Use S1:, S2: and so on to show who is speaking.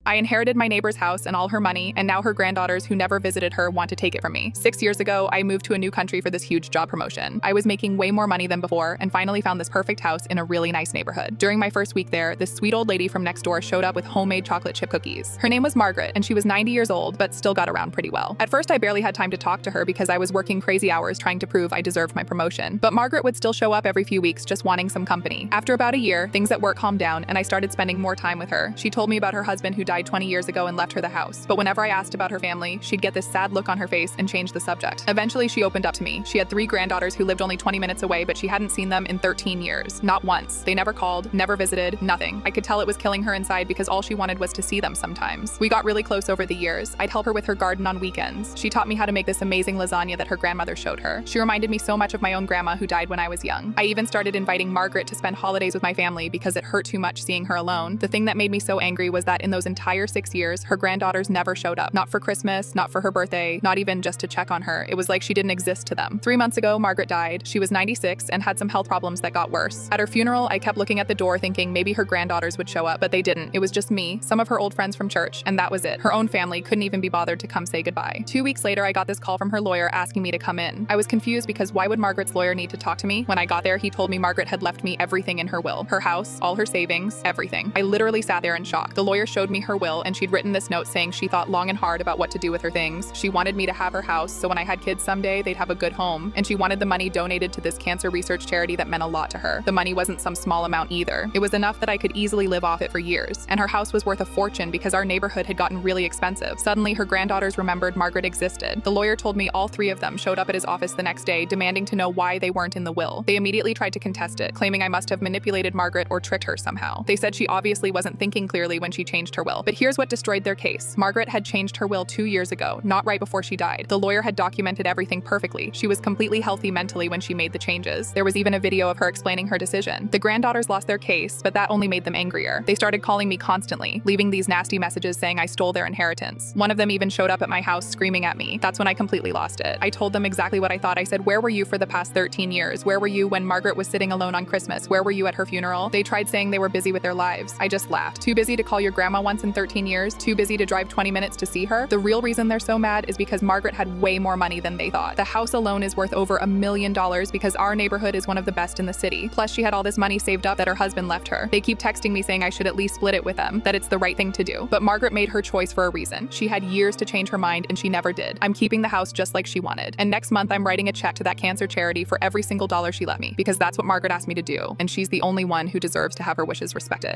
S1: I inherited my neighbor's house and all her money, and now her granddaughters who never visited her want to take it from me. 6 years ago, I moved to a new country for this huge job promotion. I was making way more money than before and finally found this perfect house in a really nice neighborhood. During my first week there, this sweet old lady from next door showed up with homemade chocolate chip cookies. Her name was Margaret, and she was 90 years old, but still got around pretty well. At first, I barely had time to talk to her because I was working crazy hours trying to prove I deserved my promotion. But Margaret would still show up every few weeks just wanting some company. After about a year, things at work calmed down and I started spending more time with her. She told me about her husband who died 20 years ago and left her the house. But whenever I asked about her family, she'd get this sad look on her face and change the subject. Eventually, she opened up to me. She had 3 granddaughters who lived only 20 minutes away, but she hadn't seen them in 13 years. Not once. They never called, never visited, nothing. I could tell it was killing her inside because all she wanted was to see them sometimes. We got really close over the years. I'd help her with her garden on weekends. She taught me how to make this amazing lasagna that her grandmother showed her. She reminded me so much of my own grandma who died when I was young. I even started inviting Margaret to spend holidays with my family because it hurt too much seeing her alone. The thing that made me so angry was that in those entire 6 years, her granddaughters never showed up. Not for Christmas, not for her birthday, not even just to check on her. It was like she didn't exist to them. 3 months ago, Margaret died. She was 96 and had some health problems that got worse. At her funeral, I kept looking at the door thinking maybe her granddaughters would show up, but they didn't. It was just me, some of her old friends from church, and that was it. Her own family couldn't even be bothered to come say goodbye. 2 weeks later, I got this call from her lawyer asking me to come in. I was confused because why would Margaret's lawyer need to talk to me? When I got there, he told me Margaret had left me everything in her will. Her house, all her savings, everything. I literally sat there in shock. The lawyer showed me her will, and she'd written this note saying she thought long and hard about what to do with her things. She wanted me to have her house, so when I had kids someday, they'd have a good home. And she wanted the money donated to this cancer research charity that meant a lot to her. The money wasn't some small amount either. It was enough that I could easily live off it for years. And her house was worth a fortune because our neighborhood had gotten really expensive. Suddenly, her granddaughters remembered Margaret existed. The lawyer told me all 3 of them showed up at his office the next day, demanding to know why they weren't in the will. They immediately tried to contest it, claiming I must have manipulated Margaret or tricked her somehow. They said she obviously wasn't thinking clearly when she changed her will. But here's what destroyed their case. Margaret had changed her will 2 years ago, not right before she died. The lawyer had documented everything perfectly. She was completely healthy mentally when she made the changes. There was even a video of her explaining her decision. The granddaughters lost their case, but that only made them angrier. They started calling me constantly, leaving these nasty messages saying I stole their inheritance. One of them even showed up at my house screaming at me. That's when I completely lost it. I told them exactly what I thought. I said, "Where were you for the past 13 years? Where were you when Margaret was sitting alone on Christmas? Where were you at her funeral?" They tried saying they were busy with their lives. I just laughed. Too busy to call your grandma once in 13 years? Too busy to drive 20 minutes to see her? The real reason they're so mad is because Margaret had way more money than they thought. The house alone is worth over $1 million because our neighborhood is one of the best in the city. Plus, she had all this money saved up that her husband left her. They keep texting me saying I should at least split it with them, that it's the right thing to do. But Margaret made her choice for a reason. She had years to change her mind and she never did. I'm keeping the house just like she wanted. And next month, I'm writing a check to that cancer charity for every single dollar she let me because that's what Margaret asked me to do. And she's the only one who deserves to have her wishes respected.